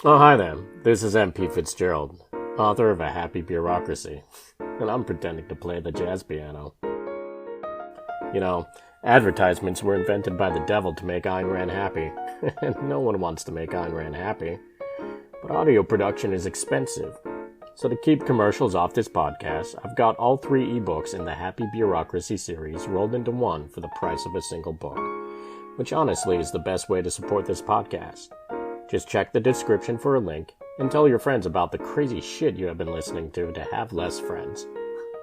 Oh, hi there. This is MP Fitzgerald, author of A Happy Bureaucracy, and I'm pretending to play the jazz piano. You know, advertisements were invented by the devil to make Ayn Rand happy, and no one wants to make Ayn Rand happy. But audio production is expensive, so to keep commercials off this podcast, I've got all 3 ebooks in the Happy Bureaucracy series rolled into one for the price of a single book, which honestly is the best way to support this podcast. Just check the description for a link and tell your friends about the crazy shit you have been listening to have less friends.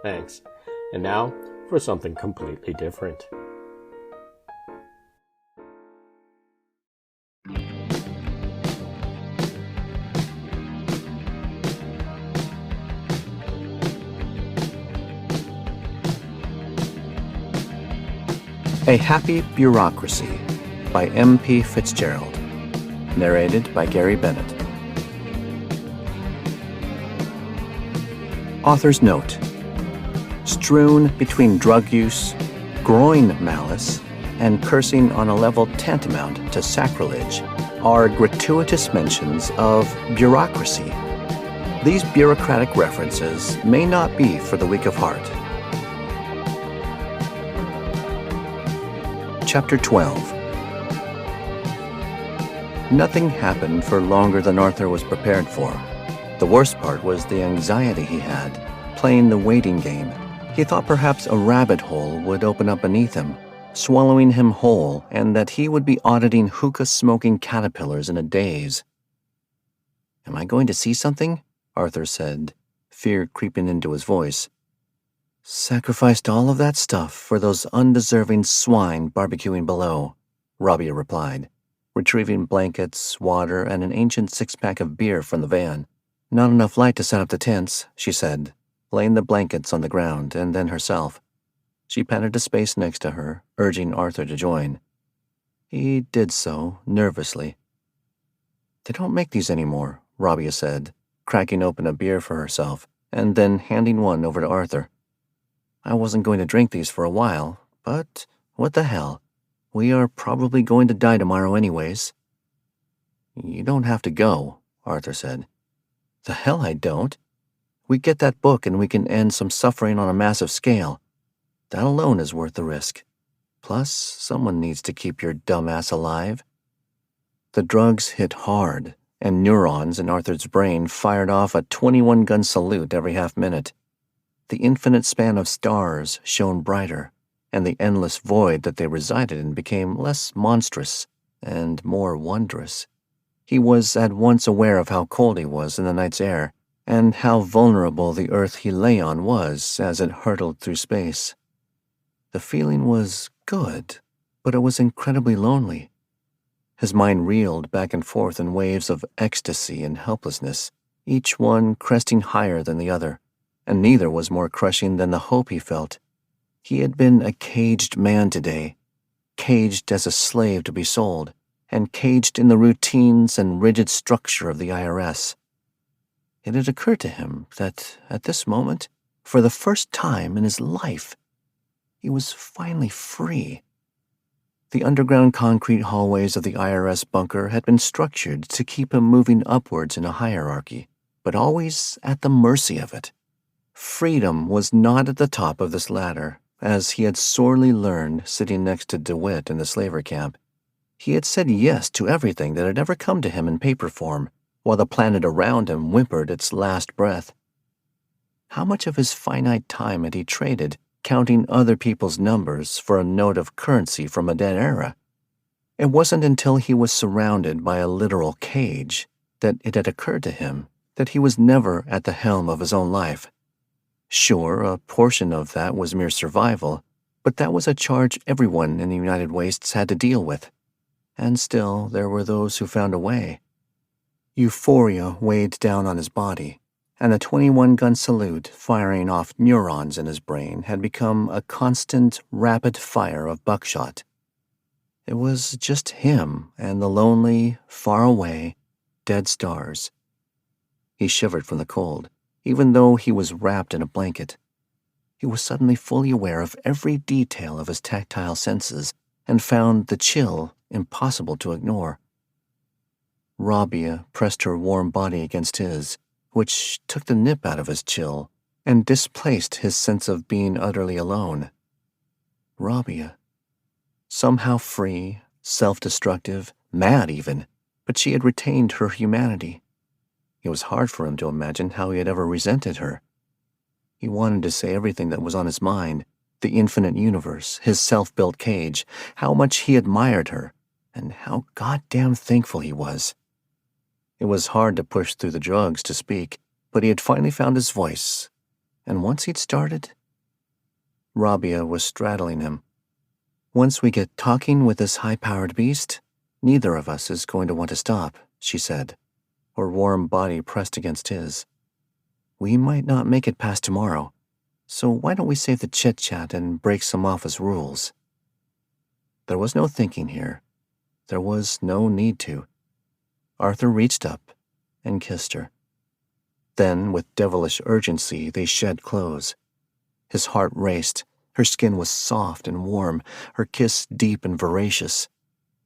Thanks. And now for something completely different. A Happy Bureaucracy by M.P. Fitzgerald. Narrated by Gary Bennett. Author's note: strewn between drug use, groin malice, and cursing on a level tantamount to sacrilege are gratuitous mentions of bureaucracy. These bureaucratic references may not be for the weak of heart. Chapter 12. Nothing happened for longer than Arthur was prepared for. The worst part was the anxiety he had, playing the waiting game. He thought perhaps a rabbit hole would open up beneath him, swallowing him whole, and that he would be auditing hookah-smoking caterpillars in a daze. "Am I going to see something?" Arthur said, fear creeping into his voice. "Sacrificed all of that stuff for those undeserving swine barbecuing below," Rabia replied, retrieving blankets, water, and an ancient 6-pack of beer from the van. "Not enough light to set up the tents," she said, laying the blankets on the ground and then herself. She patted a space next to her, urging Arthur to join. He did so, nervously. "They don't make these anymore," Rabia said, cracking open a beer for herself, and then handing one over to Arthur. "I wasn't going to drink these for a while, but what the hell? We are probably going to die tomorrow anyways." "You don't have to go," Arthur said. "The hell I don't. We get that book and we can end some suffering on a massive scale. That alone is worth the risk. Plus, someone needs to keep your dumb ass alive." The drugs hit hard, and neurons in Arthur's brain fired off a 21-gun salute every half minute. The infinite span of stars shone brighter, and the endless void that they resided in became less monstrous and more wondrous. He was at once aware of how cold he was in the night's air, and how vulnerable the earth he lay on was as it hurtled through space. The feeling was good, but it was incredibly lonely. His mind reeled back and forth in waves of ecstasy and helplessness, each one cresting higher than the other, and neither was more crushing than the hope he felt. He had been a caged man today, caged as a slave to be sold, and caged in the routines and rigid structure of the IRS. It had occurred to him that, at this moment, for the first time in his life, he was finally free. The underground concrete hallways of the IRS bunker had been structured to keep him moving upwards in a hierarchy, but always at the mercy of it. Freedom was not at the top of this ladder, as he had sorely learned sitting next to DeWitt in the slaver camp. He had said yes to everything that had ever come to him in paper form, while the planet around him whimpered its last breath. How much of his finite time had he traded, counting other people's numbers for a note of currency from a dead era? It wasn't until he was surrounded by a literal cage that it had occurred to him that he was never at the helm of his own life. Sure, a portion of that was mere survival, but that was a charge everyone in the United Wastes had to deal with. And still, there were those who found a way. Euphoria weighed down on his body, and the 21-gun salute firing off neurons in his brain had become a constant, rapid fire of buckshot. It was just him and the lonely, far-away, dead stars. He shivered from the cold, even though he was wrapped in a blanket. He was suddenly fully aware of every detail of his tactile senses and found the chill impossible to ignore. Rabia pressed her warm body against his, which took the nip out of his chill and displaced his sense of being utterly alone. Rabia. Somehow free, self-destructive, mad even, but she had retained her humanity. It was hard for him to imagine how he had ever resented her. He wanted to say everything that was on his mind, the infinite universe, his self-built cage, how much he admired her, and how goddamn thankful he was. It was hard to push through the drugs to speak, but he had finally found his voice, and once he'd started... Rabia was straddling him. "Once we get talking with this high-powered beast, neither of us is going to want to stop," she said, her warm body pressed against his. "We might not make it past tomorrow, so why don't we save the chit-chat and break some office rules?" There was no thinking here. There was no need to. Arthur reached up and kissed her. Then, with devilish urgency, they shed clothes. His heart raced. Her skin was soft and warm, her kiss deep and voracious.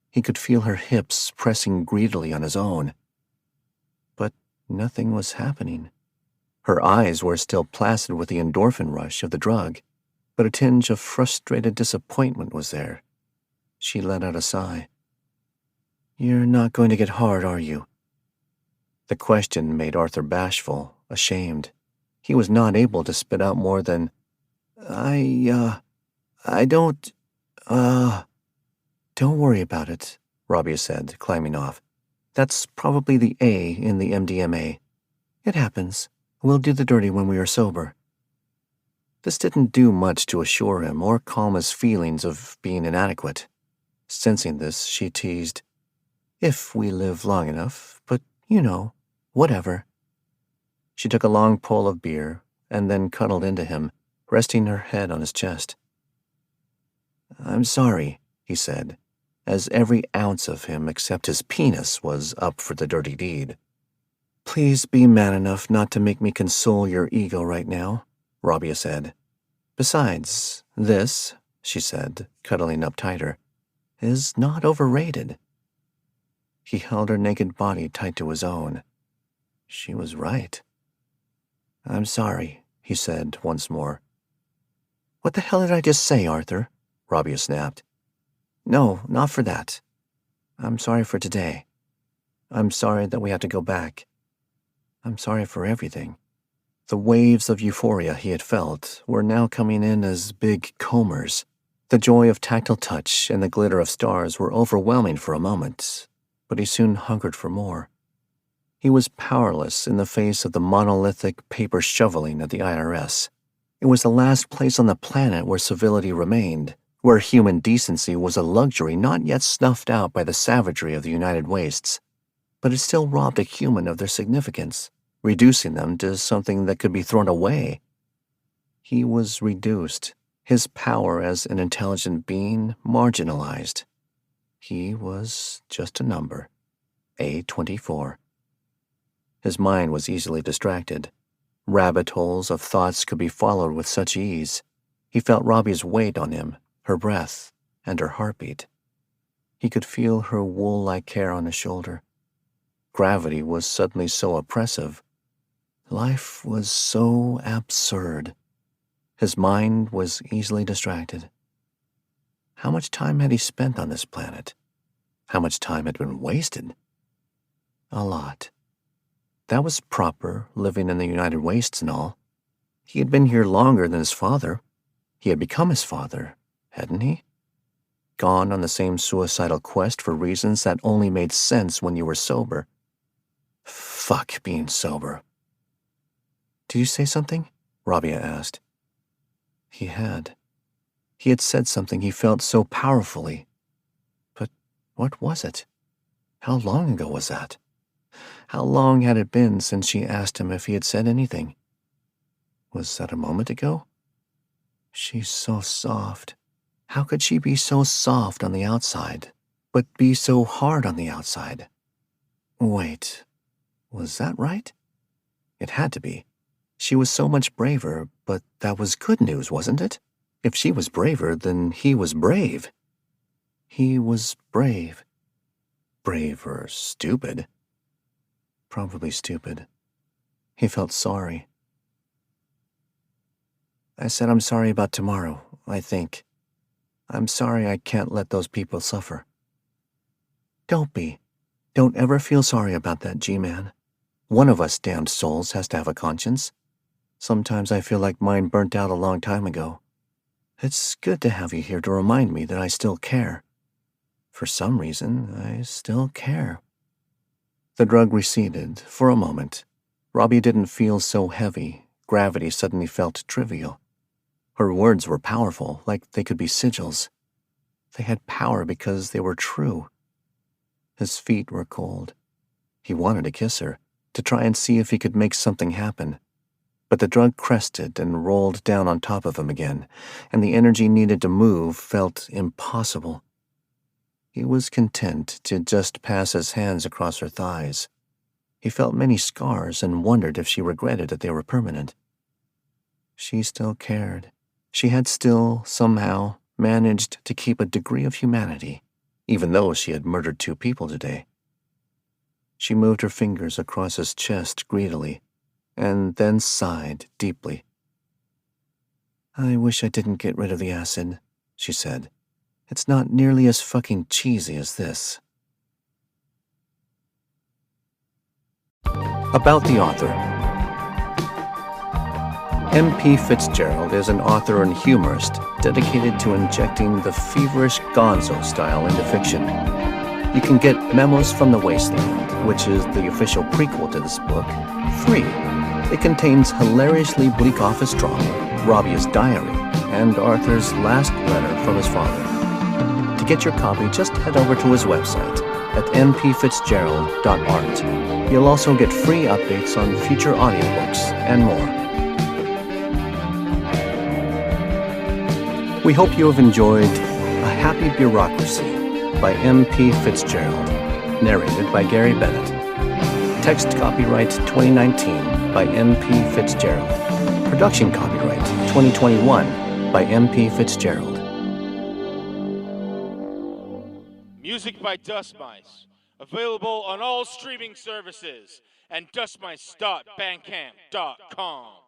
He could feel her hips pressing greedily on his own. But nothing was happening. Her eyes were still placid with the endorphin rush of the drug, but a tinge of frustrated disappointment was there. She let out a sigh. "You're not going to get hard, are you?" The question made Arthur bashful, ashamed. He was not able to spit out more than, I don't, Don't worry about it," Rabia said, climbing off. "That's probably the A in the MDMA. It happens. We'll do the dirty when we are sober." This didn't do much to assure him or calm his feelings of being inadequate. Sensing this, she teased, "If we live long enough, but, whatever." She took a long pull of beer and then cuddled into him, resting her head on his chest. "I'm sorry," he said, as every ounce of him except his penis was up for the dirty deed. "Please be man enough not to make me console your ego right now," Rabia said. "Besides, this," she said, cuddling up tighter, "is not overrated." He held her naked body tight to his own. She was right. "I'm sorry," he said once more. "What the hell did I just say, Arthur?" Rabia snapped. "No, not for that. I'm sorry for today. I'm sorry that we have to go back. I'm sorry for everything." The waves of euphoria he had felt were now coming in as big combers. The joy of tactile touch and the glitter of stars were overwhelming for a moment, but he soon hungered for more. He was powerless in the face of the monolithic paper shoveling of the IRS. It was the last place on the planet where civility remained, where human decency was a luxury not yet snuffed out by the savagery of the United Wastes. But it still robbed a human of their significance, reducing them to something that could be thrown away. He was reduced, his power as an intelligent being marginalized. He was just a number, A24. His mind was easily distracted. Rabbit holes of thoughts could be followed with such ease. He felt Robbie's weight on him, her breath, and her heartbeat. He could feel her wool-like hair on his shoulder. Gravity was suddenly so oppressive. Life was so absurd. His mind was easily distracted. How much time had he spent on this planet? How much time had been wasted? A lot. That was proper, living in the United Wastes and all. He had been here longer than his father. He had become his father, hadn't he? Gone on the same suicidal quest for reasons that only made sense when you were sober. Fuck being sober. "Did you say something?" Rabia asked. He had. He had said something he felt so powerfully. But what was it? How long ago was that? How long had it been since she asked him if he had said anything? Was that a moment ago? She's so soft. How could she be so soft on the outside, but be so hard on the outside? Wait, was that right? It had to be. She was so much braver, but that was good news, wasn't it? If she was braver, then he was brave. He was brave. Brave or stupid. probably stupid. He felt sorry. I said I'm sorry about tomorrow, I think. I'm sorry I can't let those people suffer. Don't be. Don't ever feel sorry about that, G-Man. One of us damned souls has to have a conscience. Sometimes I feel like mine burnt out a long time ago. It's good to have you here to remind me that I still care. For some reason, I still care. The drug receded for a moment. Rabia didn't feel so heavy. Gravity suddenly felt trivial. Her words were powerful, like they could be sigils. They had power because they were true. His feet were cold. He wanted to kiss her, to try and see if he could make something happen. But the drug crested and rolled down on top of him again, and the energy needed to move felt impossible. He was content to just pass his hands across her thighs. He felt many scars and wondered if she regretted that they were permanent. She still cared. She had still, somehow, managed to keep a degree of humanity, even though she had murdered 2 people today. She moved her fingers across his chest greedily, and then sighed deeply. I wish I didn't get rid of the acid, she said. It's not nearly as fucking cheesy as this. About the author. M.P. Fitzgerald is an author and humorist dedicated to injecting the feverish gonzo style into fiction. You can get Memos from the Wasteland, which is the official prequel to this book, free. It contains hilariously bleak office drama, Rabia's diary, and Arthur's last letter from his father. To get your copy, just head over to his website at mpfitzgerald.art. You'll also get free updates on future audiobooks and more. We hope you have enjoyed A Happy Bureaucracy by M.P. Fitzgerald, narrated by Gary Bennett. Text copyright 2019 by M.P. Fitzgerald. Production copyright 2021 by M.P. Fitzgerald. Music by Dust Mice. Available on all streaming services and dustmice.bandcamp.com.